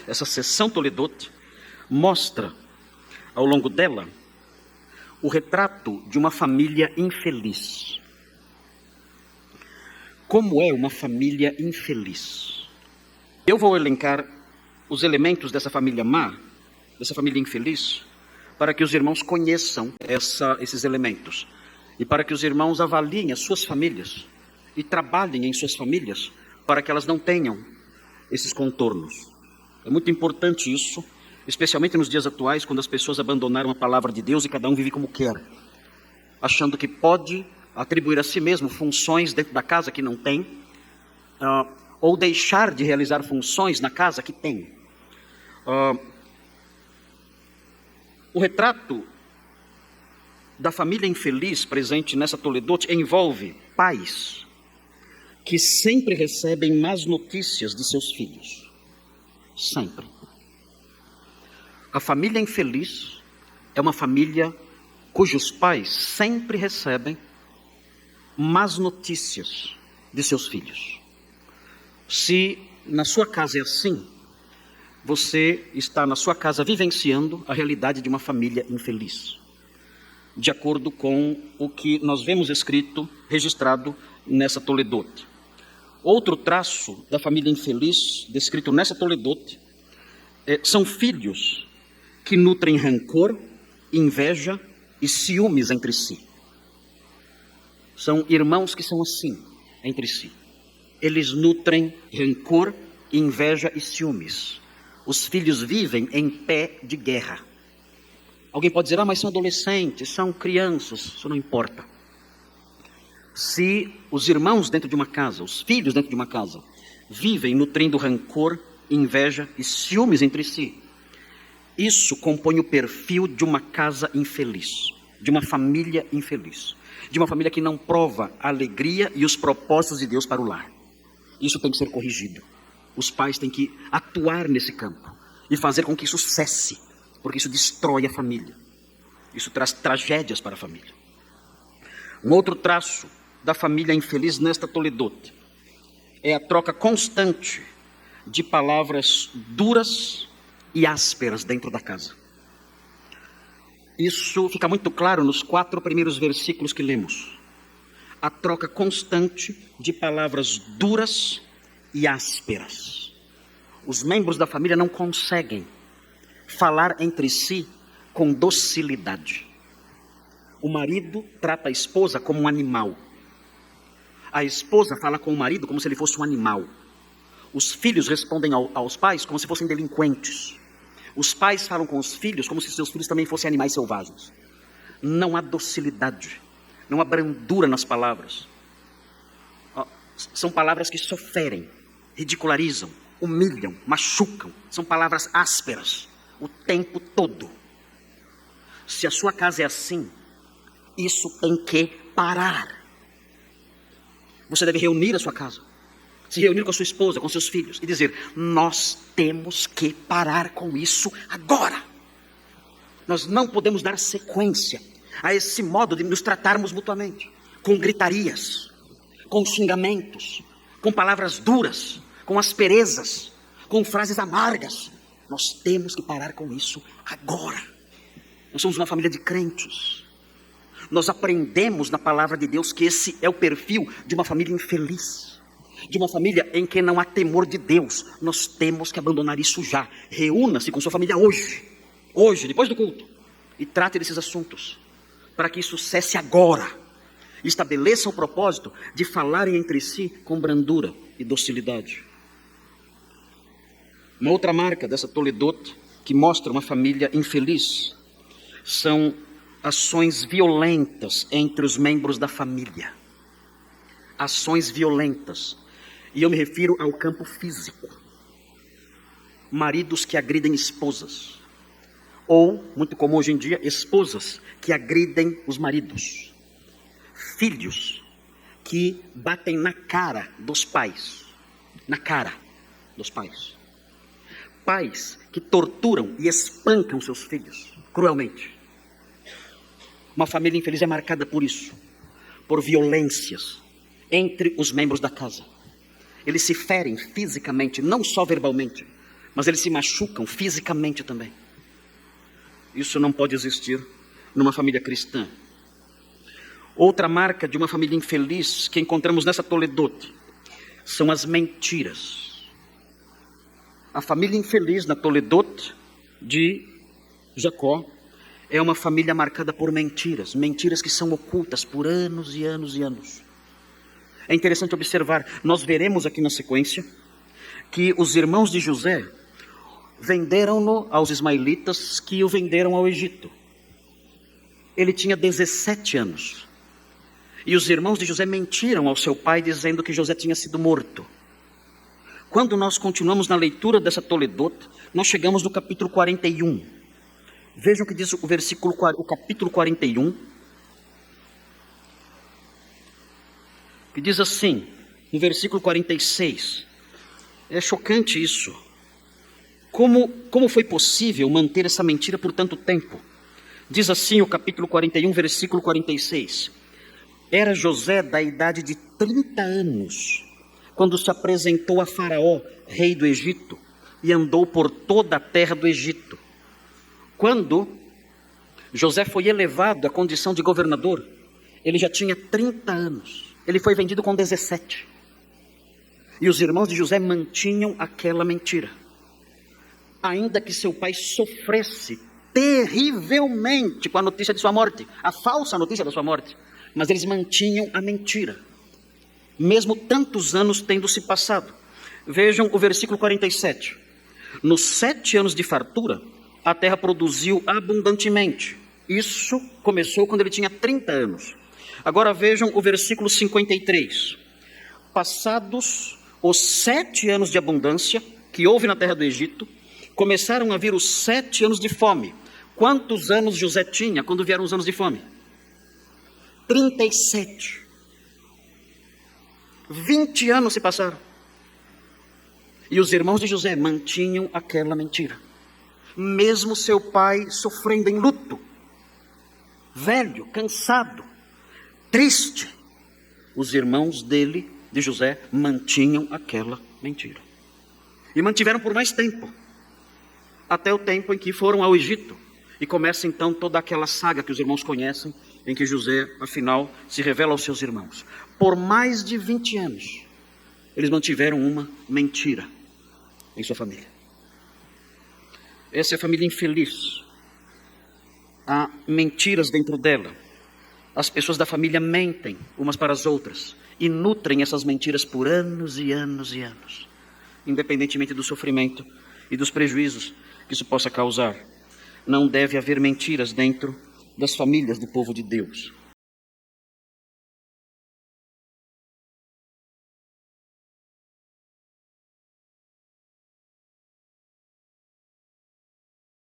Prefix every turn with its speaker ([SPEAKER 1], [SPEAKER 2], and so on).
[SPEAKER 1] essa sessão Toledote, mostra, ao longo dela, o retrato de uma família infeliz. Como é uma família infeliz? Eu vou elencar os elementos dessa família má, dessa família infeliz, para que os irmãos conheçam esses elementos e para que os irmãos avaliem as suas famílias e trabalhem em suas famílias para que elas não tenham esses contornos. É muito importante isso, especialmente nos dias atuais, quando as pessoas abandonaram a palavra de Deus e cada um vive como quer, achando que pode atribuir a si mesmo funções dentro da casa que não tem, ou deixar de realizar funções na casa que tem. O retrato da família infeliz presente nessa Toledote envolve pais que sempre recebem más notícias de seus filhos. Sempre. A família infeliz é uma família cujos pais sempre recebem más notícias de seus filhos. Se na sua casa é assim, você está na sua casa vivenciando a realidade de uma família infeliz, de acordo com o que nós vemos escrito, registrado nessa Toledote. Outro traço da família infeliz, descrito nessa Toledote, são filhos que nutrem rancor, inveja e ciúmes entre si. São irmãos que são assim entre si. Eles nutrem rancor, inveja e ciúmes. Os filhos vivem em pé de guerra. Alguém pode dizer, mas são adolescentes, são crianças, isso não importa. Se os irmãos dentro de uma casa, os filhos dentro de uma casa, vivem nutrindo rancor, inveja e ciúmes entre si, isso compõe o perfil de uma casa infeliz, de uma família infeliz, de uma família que não prova a alegria e os propósitos de Deus para o lar. Isso tem que ser corrigido. Os pais têm que atuar nesse campo e fazer com que isso cesse, porque isso destrói a família. Isso traz tragédias para a família. Um outro traço da família infeliz nesta Toledote é a troca constante de palavras duras e ásperas dentro da casa. Isso fica muito claro nos 4 primeiros versículos que lemos. A troca constante de palavras duras e ásperas. Os membros da família não conseguem falar entre si com docilidade. O marido trata a esposa como um animal. A esposa fala com o marido como se ele fosse um animal. Os filhos respondem aos pais como se fossem delinquentes. Os pais falam com os filhos como se seus filhos também fossem animais selvagens. Não há docilidade, não há brandura nas palavras. São palavras que só ferem, ridicularizam, humilham, machucam. São palavras ásperas o tempo todo. Se a sua casa é assim, isso tem que parar. Você deve reunir a sua casa, se reunir com a sua esposa, com seus filhos e dizer, nós temos que parar com isso agora. Nós não podemos dar sequência a esse modo de nos tratarmos mutuamente, com gritarias, com xingamentos, com palavras duras, com asperezas, com frases amargas. Nós temos que parar com isso agora. Nós somos uma família de crentes. Nós aprendemos na palavra de Deus que esse é o perfil de uma família infeliz, de uma família em que não há temor de Deus. Nós temos que abandonar isso já. Reúna-se com sua família hoje, depois do culto, e trate desses assuntos, para que isso cesse agora. Estabeleça o propósito de falarem entre si com brandura e docilidade. Uma outra marca dessa Toledote que mostra uma família infeliz são ações violentas entre os membros da família. Ações violentas. E eu me refiro ao campo físico. Maridos que agridem esposas. Ou, muito comum hoje em dia, esposas que agridem os maridos. Filhos que batem na cara dos pais. Na cara dos pais. Pais que torturam e espancam seus filhos cruelmente. Uma família infeliz é marcada por isso, por violências entre os membros da casa. Eles se ferem fisicamente, não só verbalmente, mas eles se machucam fisicamente também. Isso não pode existir numa família cristã. Outra marca de uma família infeliz que encontramos nessa Toledote são as mentiras. A família infeliz na Toledote de Jacó é uma família marcada por mentiras, mentiras que são ocultas por anos e anos e anos. É interessante observar, nós veremos aqui na sequência, que os irmãos de José venderam-no aos ismaelitas, que o venderam ao Egito. Ele tinha 17 anos. E os irmãos de José mentiram ao seu pai, dizendo que José tinha sido morto. Quando nós continuamos na leitura dessa Toledote, nós chegamos no capítulo 41. Vejam o que diz o capítulo 41. Que diz assim, no versículo 46. É chocante isso. Como foi possível manter essa mentira por tanto tempo? Diz assim o capítulo 41, versículo 46. Era José da idade de 30 anos, quando se apresentou a Faraó, rei do Egito, e andou por toda a terra do Egito. Quando José foi elevado à condição de governador, ele já tinha 30 anos. Ele foi vendido com 17. E os irmãos de José mantinham aquela mentira. Ainda que seu pai sofresse terrivelmente com a notícia de sua morte, a falsa notícia da sua morte, mas eles mantinham a mentira, mesmo tantos anos tendo se passado. Vejam o versículo 47. Nos 7 anos de fartura, a terra produziu abundantemente. Isso começou quando ele tinha 30 anos. Agora vejam o versículo 53. Passados os 7 anos de abundância que houve na terra do Egito, começaram a vir os 7 anos de fome. Quantos anos José tinha quando vieram os anos de fome? 37. 20 anos se passaram. E os irmãos de José mantinham aquela mentira. Mesmo seu pai sofrendo em luto, velho, cansado, triste, os irmãos dele, de José, mantinham aquela mentira. E mantiveram por mais tempo, até o tempo em que foram ao Egito. E começa então toda aquela saga que os irmãos conhecem, em que José, afinal, se revela aos seus irmãos. Por mais de 20 anos, eles mantiveram uma mentira em sua família. Essa é a família infeliz. Há mentiras dentro dela. As pessoas da família mentem umas para as outras e nutrem essas mentiras por anos e anos e anos, independentemente do sofrimento e dos prejuízos que isso possa causar. Não deve haver mentiras dentro das famílias do povo de Deus.